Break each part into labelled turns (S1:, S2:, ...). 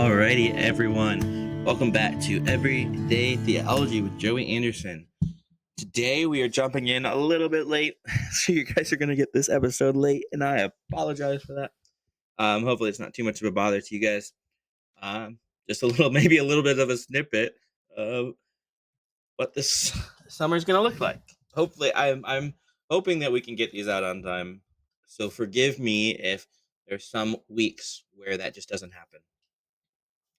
S1: Alrighty, everyone. Welcome back to Everyday Theology with Joey Anderson. Today we are jumping in a little bit late, so you guys are going to get this episode late, and I apologize for that. Hopefully it's not too much of a bother to you guys. Just maybe a little bit of a snippet of what this summer is going to look like. Hopefully, I'm hoping that we can get these out on time. So forgive me if there's some weeks where that just doesn't happen.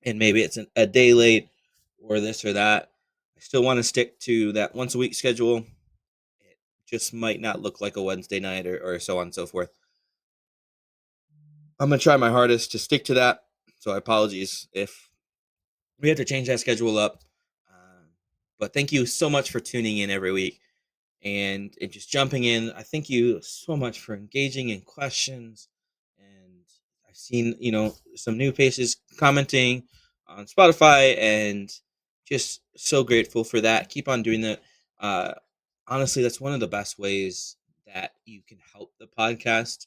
S1: And maybe it's a day late or this or that. I still want to stick to that once a week schedule. It just might not look like a Wednesday night or so on and so forth. I'm going to try my hardest to stick to that. So apologies if we have to change that schedule up. But thank you so much for tuning in every week and just jumping in. I thank you so much for engaging in questions. And I've seen, some new faces commenting on Spotify, and just so grateful for that. Keep on doing that. Honestly, that's one of the best ways that you can help the podcast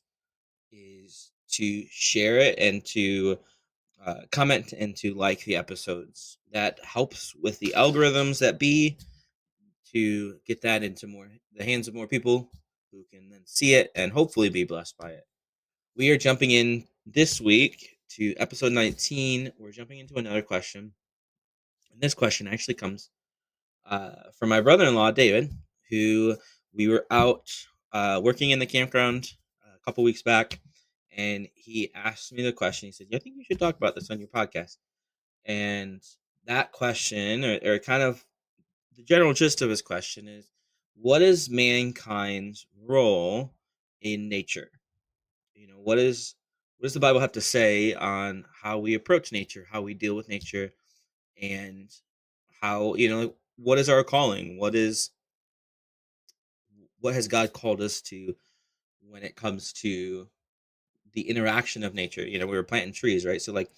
S1: is to share it and to comment and to like the episodes. That helps with the algorithms that be to get that into the hands of more people who can then see it and hopefully be blessed by it. We are jumping in this week to episode 19. We're jumping into another question. And this question actually comes from my brother-in-law, David, who we were out working in the campground a couple weeks back. And he asked me the question. He said, I think you should talk about this on your podcast. And that question, or kind of the general gist of his question, is, what is mankind's role in nature? What does the Bible have to say on how we approach nature, how we deal with nature, and how, what is our calling? What has God called us to when it comes to the interaction of nature? We were planting trees, right? So like,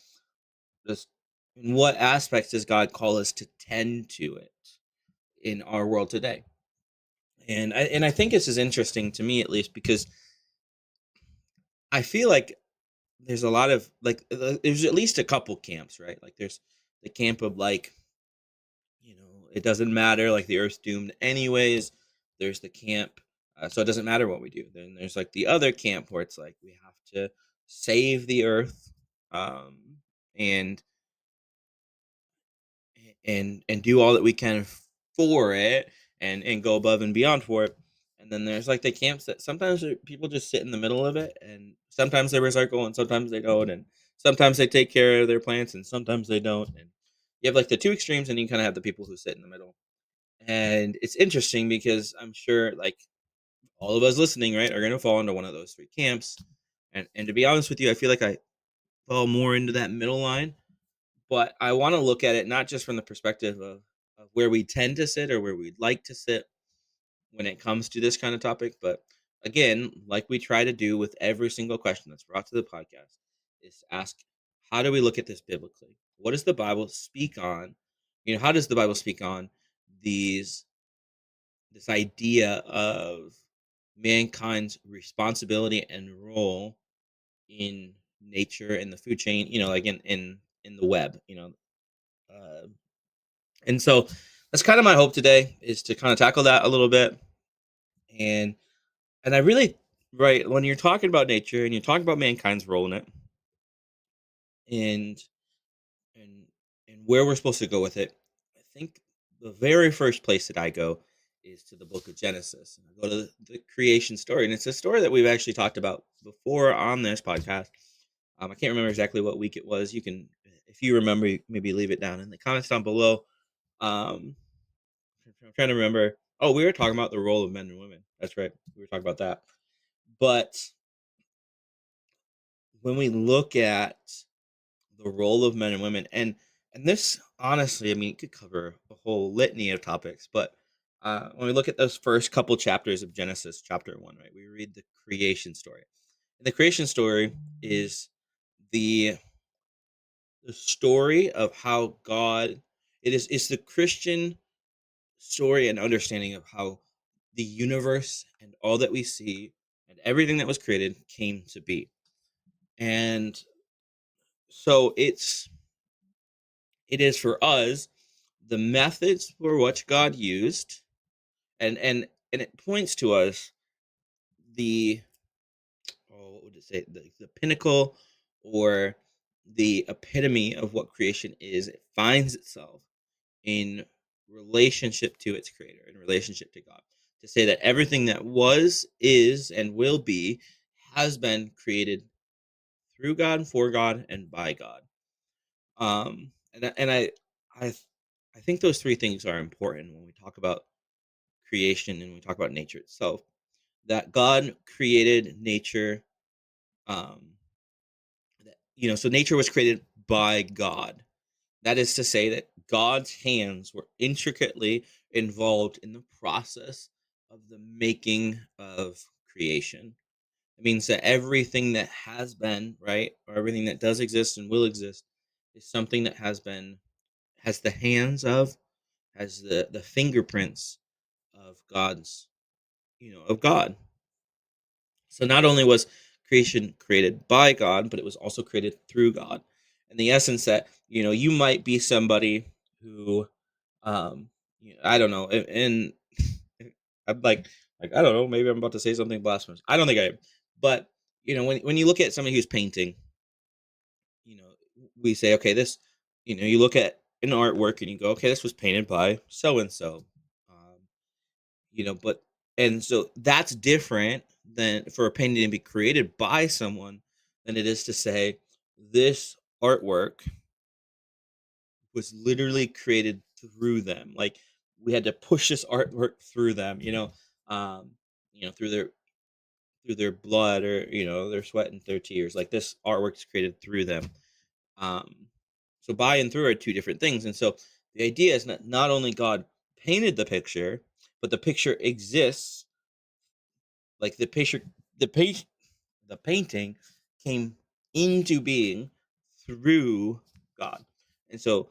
S1: just in what aspects does God call us to tend to it in our world today? And I think this is interesting to me, at least, because I feel like there's a lot of there's at least a couple camps, right? Like there's the camp of like, it doesn't matter, like the earth's doomed anyways. There's the camp, so it doesn't matter what we do. Then there's like the other camp where it's like we have to save the earth, um, and and do all that we can for it, and go above and beyond for it. And then there's like the camps that sometimes people just sit in the middle of it, and sometimes they recycle and sometimes they don't, and sometimes they take care of their plants and sometimes they don't. And you have like the two extremes, and you kind of have the people who sit in the middle. And it's interesting because I'm sure like all of us listening, right, are going to fall into one of those three camps. And to be honest with you, I feel like I fall more into that middle line. But I want to look at it not just from the perspective of where we tend to sit or where we'd like to sit when it comes to this kind of topic, but again, like we try to do with every single question that's brought to the podcast, is to ask, how do we look at this biblically? What does the Bible speak on? How does the Bible speak on this idea of mankind's responsibility and role in nature, in the food chain, like in the web, uh, and so that's kind of my hope today, is to kind of tackle that a little bit. And I really, right, when you're talking about nature and you're talking about mankind's role in it, and and and where we're supposed to go with it, I think the very first place that I go is to the book of Genesis. And I go to the creation story, and it's a story that we've actually talked about before on this podcast. I can't remember exactly what week it was. You can, if you remember, maybe leave it down in the comments down below. Um, I'm trying to remember. Oh, we were talking about the role of men and women. That's right. We were talking about that. But when we look at the role of men and women, and this, honestly, I mean, it could cover a whole litany of topics, but when we look at those first couple chapters of Genesis, chapter 1, right, we read the creation story. And the creation story is the story of how God, it's the Christian story and understanding of how the universe and all that we see and everything that was created came to be. And so it's it is for us the methods for which God used, and it points to us the what would it say, the pinnacle or the epitome of what creation is. It finds itself in relationship to its creator, in relationship to God. To say that everything that was, is, and will be has been created through God, for God, and by God. And I think those three things are important when we talk about creation and we talk about nature itself. That God created nature, um, so nature was created by God. That is to say that God's hands were intricately involved in the process of the making of creation. It means that everything that has been, right, or everything that does exist and will exist is something that has the hands of, has the fingerprints of of God. So not only was creation created by God, but it was also created through God. In the essence that, you might be somebody who, I don't know, and I'm like, I don't know, maybe I'm about to say something blasphemous. I don't think I am. But, when you look at somebody who's painting, you know, we say, okay, this, you look at an artwork and you go, okay, this was painted by so and so. But and so that's different than for a painting to be created by someone than it is to say this artwork was literally created through them. Like we had to push this artwork through them, um, through their blood or their sweat and their tears. Like this artwork is created through them. Um, so by and through are two different things, and so the idea is not only God painted the picture, but the picture exists. Like the page, the painting came into being through God, and so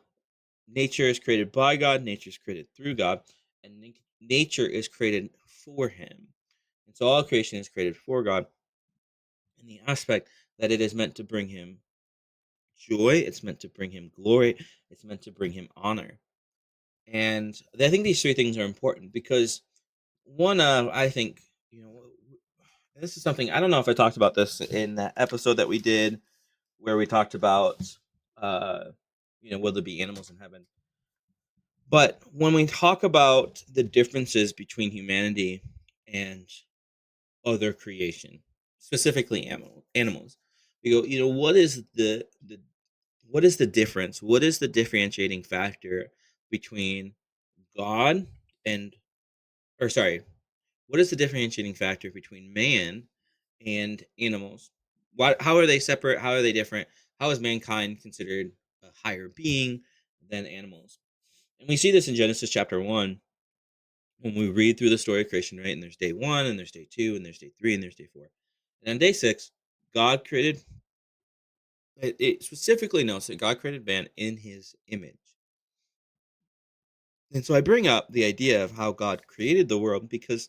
S1: nature is created by God, nature is created through God, and nature is created for Him. And so all creation is created for God in the aspect that it is meant to bring Him joy, it's meant to bring Him glory, it's meant to bring Him honor. And I think these three things are important because one, I think, this is something I don't know if I talked about this in that episode that we did where we talked about, uh, will there be animals in heaven? But when we talk about the differences between humanity and other creation, specifically animals, we go, what is the difference? What is the differentiating factor between God and, or sorry, what is the differentiating factor between man and animals? How are they separate? How are they different? How is mankind considered a higher being than animals? And we see this in Genesis chapter 1 when we read through the story of creation, right? And there's day 1, and there's day 2, and there's day 3, and there's day 4. And on day 6, God created, it specifically notes that God created man in his image. And so I bring up the idea of how God created the world because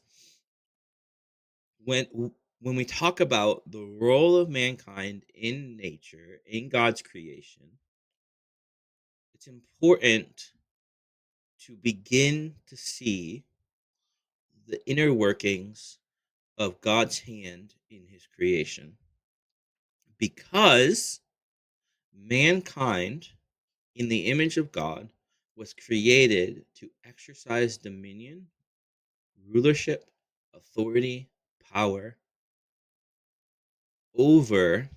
S1: when we talk about the role of mankind in nature, in God's creation, it's important to begin to see the inner workings of God's hand in his creation because mankind in the image of God was created to exercise dominion, rulership, authority, power over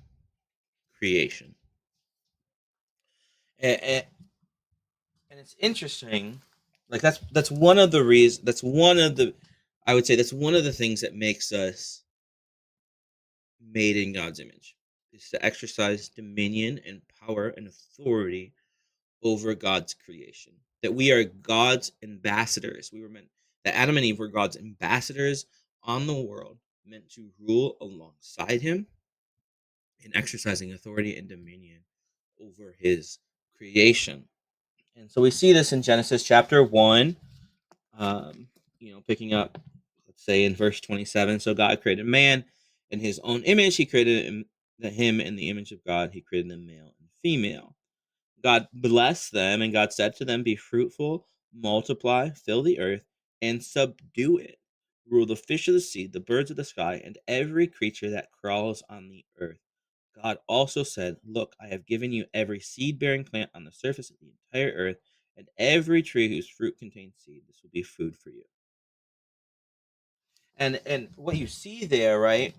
S1: creation. And, and it's interesting, like that's one of the reasons, that's one of the, I would say that's one of the things that makes us made in God's image, is to exercise dominion and power and authority over God's creation. That we are God's ambassadors. We were meant that Adam and Eve were God's ambassadors on the world, meant to rule alongside him in exercising authority and dominion over his creation. And so we see this in Genesis chapter 1, picking up, let's say in verse 27. So God created man in his own image. He created him in the image of God. He created them male and female. God blessed them, and God said to them, "Be fruitful, multiply, fill the earth, and subdue it. Rule the fish of the sea, the birds of the sky, and every creature that crawls on the earth." God also said, "Look, I have given you every seed-bearing plant on the surface of the entire earth, and every tree whose fruit contains seed. This will be food for you." And what you see there, right,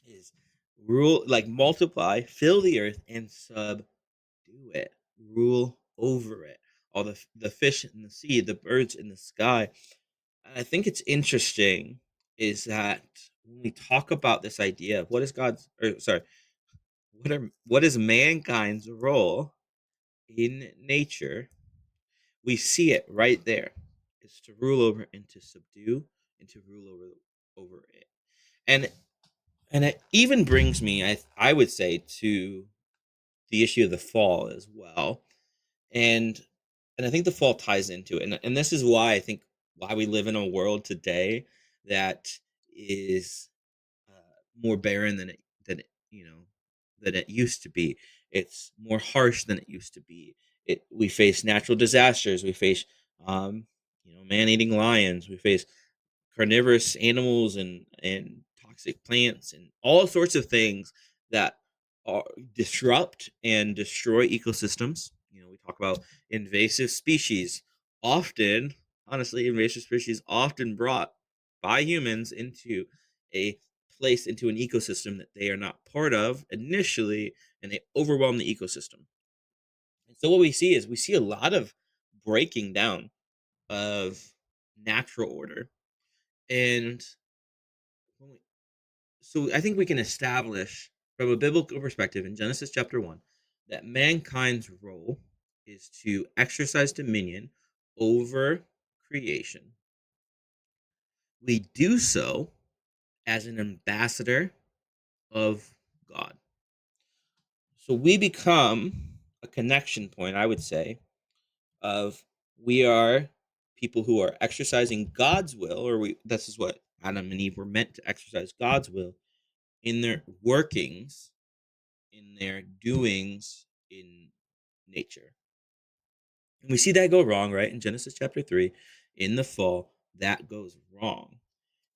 S1: is rule, like multiply, fill the earth, and subdue it, rule over it. All the fish in the sea, the birds in the sky. I think it's interesting is that when we talk about this idea of what is God's, or sorry, what is mankind's role in nature, we see it right there. It's to rule over and to subdue and to rule over it. And it even brings me, I would say, to the issue of the fall as well. And I think the fall ties into it. And this is why I think why we live in a world today that is more barren than it, than it used to be. It's more harsh than it used to be. We face natural disasters. We face man-eating lions. We face carnivorous animals and toxic plants and all sorts of things that are, disrupt and destroy ecosystems. We talk about invasive species. Often, honestly, invasive species often brought by humans into a into an ecosystem that they are not part of initially, and they overwhelm the ecosystem. And so what we see is we see a lot of breaking down of natural order. And when we- so I think we can establish from a biblical perspective in Genesis chapter 1 that mankind's role is to exercise dominion over creation. We do so as an ambassador of God. So we become a connection point, I would say, of we are people who are exercising God's will, or this is what Adam and Eve were meant to exercise God's will in their workings, in their doings in nature. And we see that go wrong, right? In Genesis chapter 3, in the fall, that goes wrong.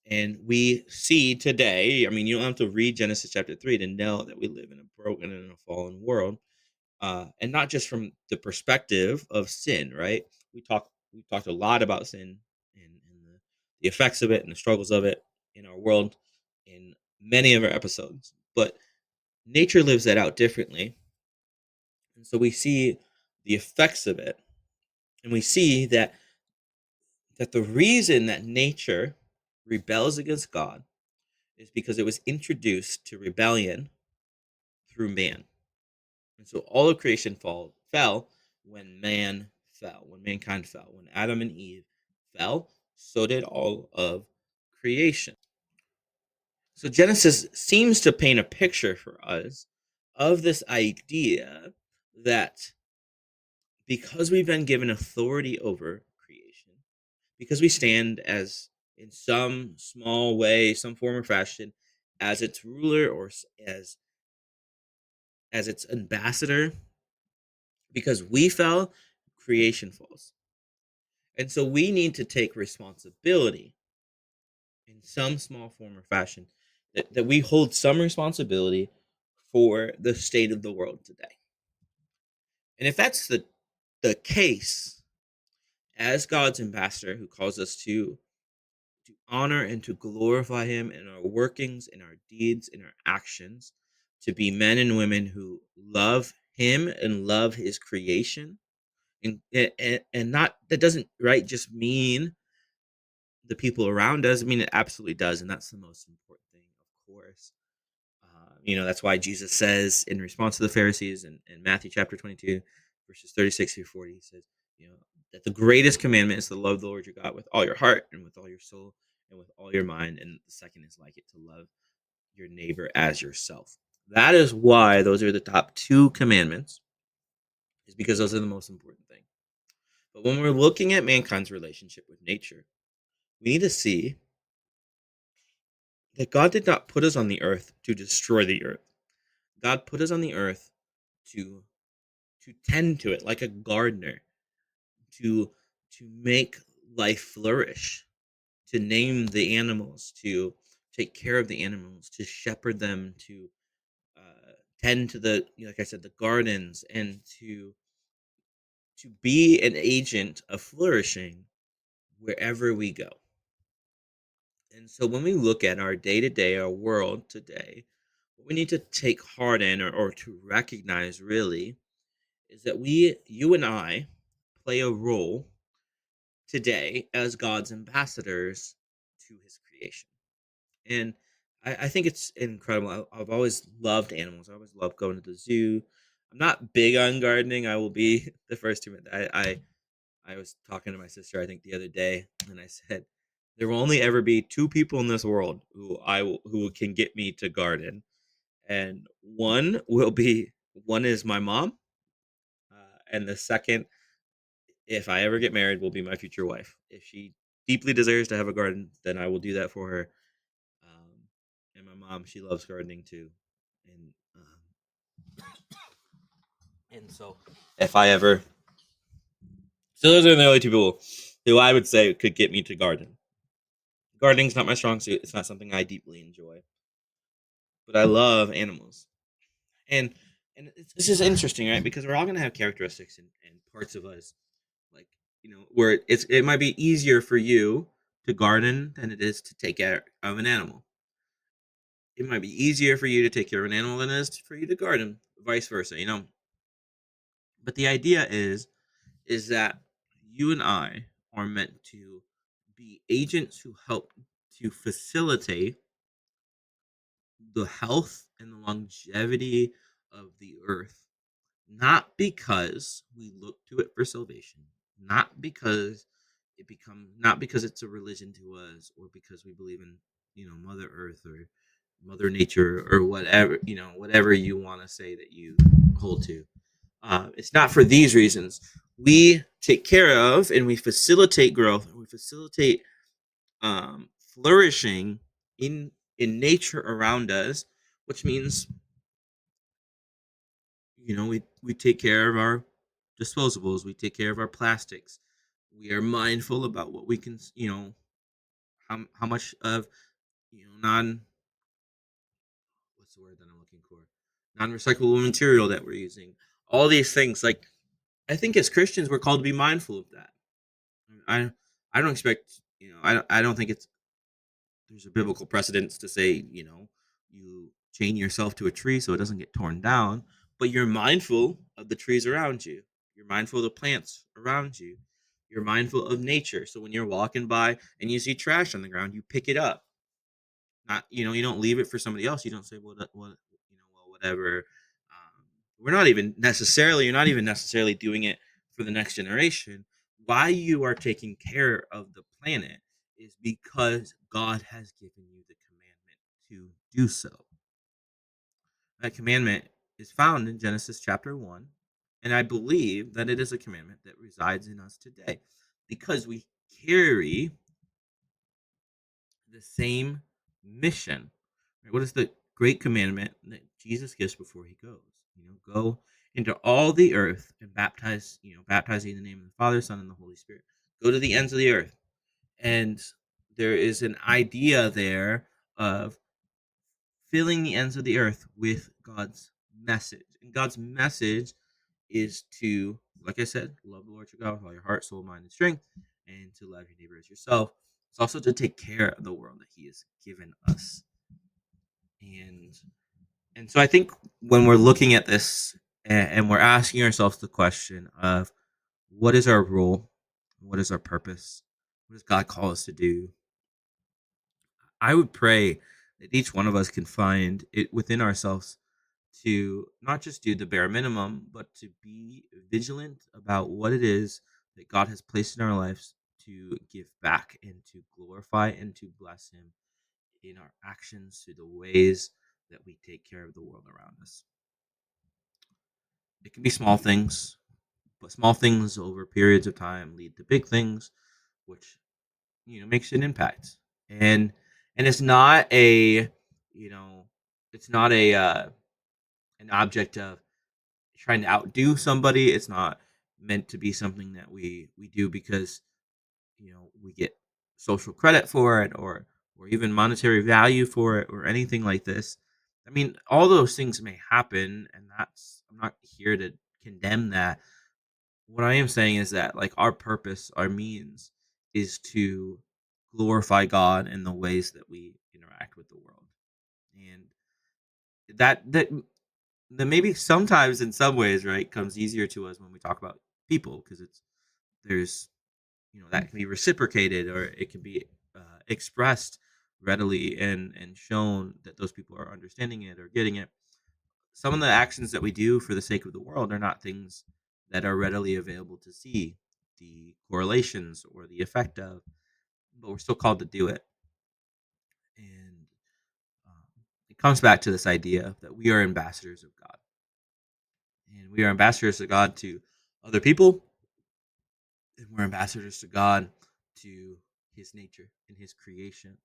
S1: And we see today, I mean, you don't have to read Genesis chapter 3 to know that we live in a broken and a fallen world. And not just from the perspective of sin, right? We talked a lot about sin and the effects of it and the struggles of it in our world in many of our episodes. But nature lives that out differently. And so we see the effects of it. And we see that the reason that nature rebels against God is because it was introduced to rebellion through man. And so all of creation fell when man fell, when mankind fell. When Adam and Eve fell, so did all of creation. So Genesis seems to paint a picture for us of this idea that because we've been given authority over creation, because we stand as in some small way, some form or fashion, as its ruler or as its ambassador, because we fell, creation falls. And so we need to take responsibility in some small form or fashion, that we hold some responsibility for the state of the world today. And if that's the case, as God's ambassador who calls us to honor and to glorify him in our workings, in our deeds, in our actions, to be men and women who love him and love his creation, and not, that doesn't, right, just mean the people around us. I mean, it absolutely does, and that's the most important thing, of course. That's why Jesus says in response to the Pharisees in Matthew chapter 22, verses 36 through 40, he says, that the greatest commandment is to love the Lord your God with all your heart and with all your soul and with all your mind. And the second is like it, to love your neighbor as yourself. That is why those are the top two commandments, is because those are the most important thing. But when we're looking at mankind's relationship with nature, we need to see that God did not put us on the earth to destroy the earth. God put us on the earth to to tend to it like a gardener, to make life flourish, to name the animals, to take care of the animals, to shepherd them, to tend to the, like I said, the gardens, and to be an agent of flourishing wherever we go. And so when we look at our day to day, our world today, what we need to take heart in, or to recognize really, is that you and I, play a role today as God's ambassadors to his creation. And I think it's incredible. I've always loved animals. I always loved going to the zoo. I'm not big on gardening. I will be the first to admit that. I was talking to my sister, I think, the other day, and I said, there will only ever be two people in this world who can get me to garden, and one is my mom, and the second, if I ever get married, will be my future wife. If she deeply desires to have a garden, then I will do that for her. And my mom, she loves gardening too, and so if I ever, so those are the only two people who I would say could get me to garden. Gardening's not my strong suit. It's not something I deeply enjoy, but I love animals. And this is interesting, right? Because we're all gonna have characteristics and parts of us, like, where it might be easier for you to garden than it is to take care of an animal. It might be easier for you to take care of an animal than it is for you to garden, vice versa. But the idea is that you and I are meant to be agents who help to facilitate the health and the longevity of the earth, not because we look to it for salvation, not because it's a religion to us, or because we believe in, Mother Earth or Mother Nature, or whatever you want to say that you hold to. It's not for these reasons. We take care of and we facilitate growth, and we facilitate flourishing in nature around us, which means, we take care of our disposables, we take care of our plastics, we are mindful about what we can, how much of, non what's the word that I'm looking for, non-recyclable material that we're using. All these things, like, I think as Christians we're called to be mindful of that. I don't expect, I don't think it's there's a biblical precedence to say, you chain yourself to a tree so it doesn't get torn down, but you're mindful of the trees around you. You're mindful of the plants around you. You're mindful of nature. So when you're walking by and you see trash on the ground, you pick it up. Not, you don't leave it for somebody else. You don't say, well, whatever. You're not even necessarily doing it for the next generation. Why you are taking care of the planet is because God has given you the commandment to do so. That commandment is found in Genesis chapter 1, and I believe that it is a commandment that resides in us today because we carry the same mission. Right? What is the great commandment that Jesus gives before he goes? Go into all the earth and baptizing in the name of the Father, Son, and the Holy Spirit. Go to the ends of the earth. And there is an idea there of filling the ends of the earth with God's message. And God's message is to, like I said, love the Lord your God with all your heart, soul, mind, and strength, and to love your neighbor as yourself. It's also to take care of the world that he has given us. And so I think when we're looking at this and we're asking ourselves the question of what is our role? What is our purpose? What does God call us to do? I would pray that each one of us can find it within ourselves to not just do the bare minimum, but to be vigilant about what it is that God has placed in our lives to give back and to glorify and to bless Him in our actions, through the ways that we take care of the world around us. It can be small things, but small things over periods of time lead to big things, which makes an impact. And it's not a, it's not a an object of trying to outdo somebody. It's not meant to be something that we do because we get social credit for it, or even monetary value for it, or anything like this. I mean, all those things may happen, and I'm not here to condemn that. What I am saying is that, like, our purpose, our means, is to glorify God in the ways that we interact with the world. And that maybe sometimes in some ways, right, comes easier to us when we talk about people, because there's that can be reciprocated, or it can be expressed readily and shown that those people are understanding it or getting it. Some of the actions that we do for the sake of the world are not things that are readily available to see the correlations or the effect of, but we're still called to do it. And um, it comes back to this idea that we are ambassadors of God, and we are ambassadors of God to other people, and we're ambassadors to God, to His nature and His creation.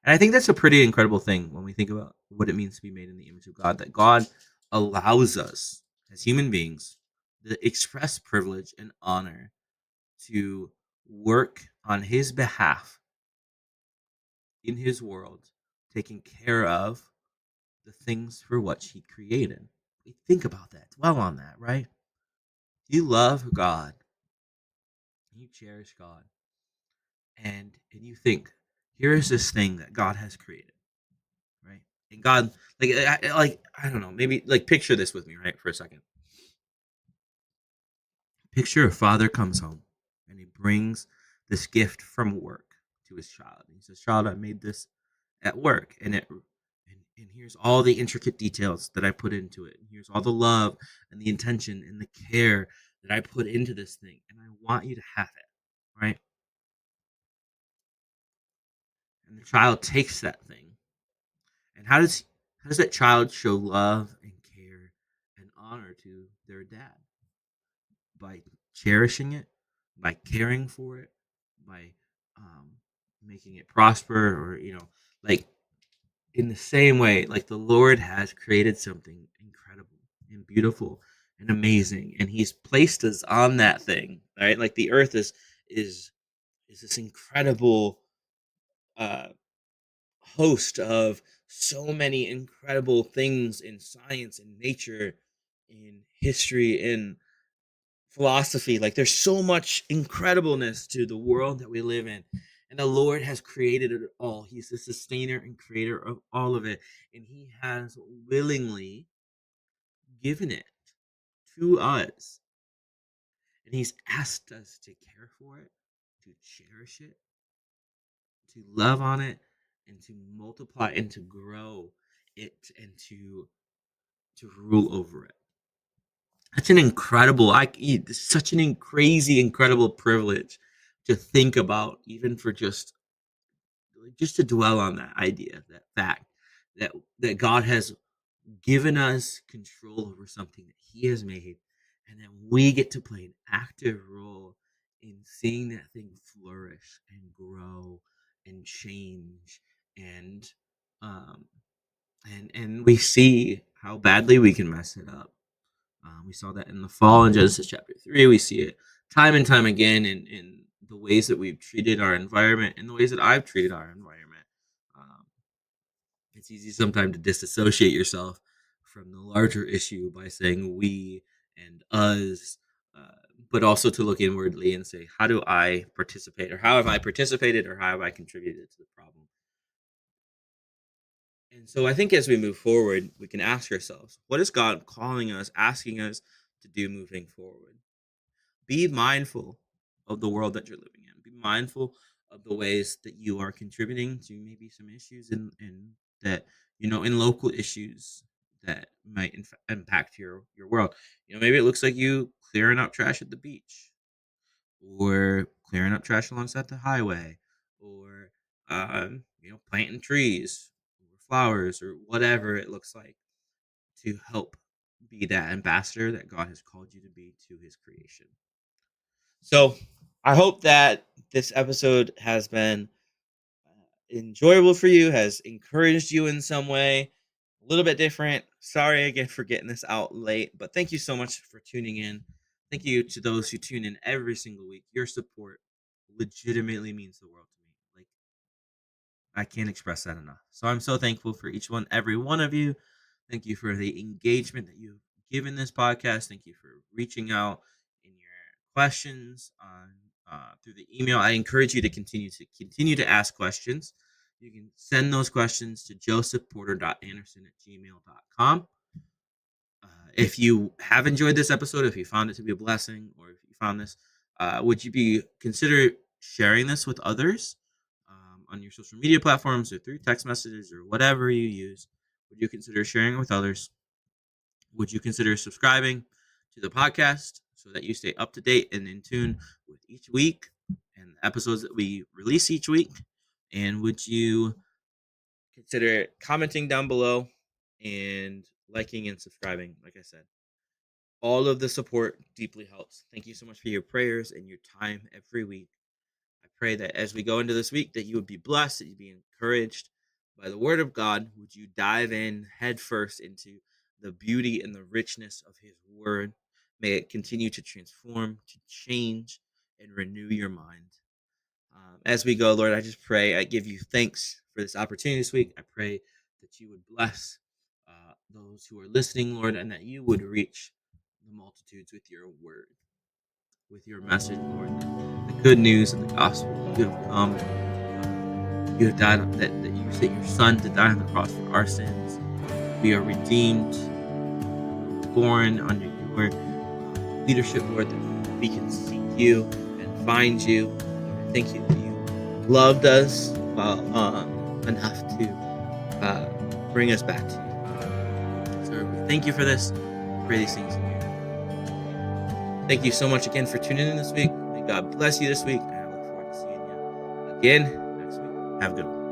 S1: And I think that's a pretty incredible thing when we think about what it means to be made in the image of God, that God allows us as human beings the express privilege and honor to work on His behalf in His world, taking care of the things for which He created. We think about that, dwell on that, right? You love God, you cherish God, and you think, here is this thing that God has created, right? And God, I don't know, maybe like picture this with me, right, for a second. Picture a father comes home and he brings this gift from work to his child. He says, "Child, I made this at work, and here's all the intricate details that I put into it. And here's all the love and the intention and the care that I put into this thing, and I want you to have it." Right? And the child takes that thing. And how does that child show love and care and honor to their dad? By cherishing it, by caring for it, by um, making it prosper, or like, in the same way, like, the Lord has created something incredible and beautiful and amazing, and He's placed us on that thing, right? Like, the earth is this incredible uh, host of so many incredible things in science and nature, in history, in philosophy. Like, there's so much incredibleness to the world that we live in, and the Lord has created it all. He's the sustainer and creator of all of it, and He has willingly given it to us, and He's asked us to care for it, to cherish it, to love on it, and to multiply and to grow it, and to rule over it. That's an incredible, such an crazy, incredible privilege to think about, even for just to dwell on that idea, that fact, that God has given us control over something that He has made, and that we get to play an active role in seeing that thing flourish and grow and change, and um and we see how badly we can mess it up. We saw that in the fall in Genesis chapter 3. We see it time and time again in the ways that we've treated our environment, and the ways that I've treated our environment. Um, it's easy sometimes to disassociate yourself from the larger issue by saying we and us, uh, but also to look inwardly and say, how do I participate, or how have I participated, or how have I contributed to the problem? And so I think as we move forward, we can ask ourselves, what is God calling us, asking us to do moving forward? Be mindful of the world that you're living in. Be mindful of the ways that you are contributing to maybe some issues in that, in local issues that might impact your world. Maybe it looks like you clearing up trash at the beach, or clearing up trash alongside the highway, or planting trees or flowers, or whatever it looks like, to help be that ambassador that God has called you to be to His creation. So I hope that this episode has been enjoyable for you, has encouraged you in some way, a little bit different, Sorry again for getting this out late, but thank you so much for tuning in. Thank you to those who tune in every single week. Your support legitimately means the world to me. Like, I can't express that enough. So I'm so thankful for each one, every one of you. Thank you for the engagement that you've given this podcast. Thank you for reaching out in your questions on through the email. I encourage you to continue to ask questions. You can send those questions to josephporter.anderson@gmail.com. If you have enjoyed this episode, if you found it to be a blessing, or if you found this, would you be consider sharing this with others on your social media platforms or through text messages or whatever you use? Would you consider sharing it with others? Would you consider subscribing to the podcast so that you stay up to date and in tune with each week and the episodes that we release each week? And would you consider commenting down below and liking and subscribing? Like I said, all of the support deeply helps. Thank you so much for your prayers and your time every week. I pray that as we go into this week, that you would be blessed, that you'd be encouraged by the word of God. Would you dive in head first into the beauty and the richness of his word? May it continue to transform, to change, and renew your mind. As we go, Lord, I just pray, I give you thanks for this opportunity this week. I pray that you would bless those who are listening, Lord, and that you would reach the multitudes with your word, with your message, Lord, the good news of the gospel. You have come, you have died, that you sent your son to die on the cross for our sins. We are redeemed, born under your leadership, Lord, that we can seek you and find you. Lord, I thank you that you loved us enough to bring us back to you. So we thank you for this. I pray these things in your name. Thank you so much again for tuning in this week. May God bless you this week, and I look forward to seeing you again next week. Have a good one.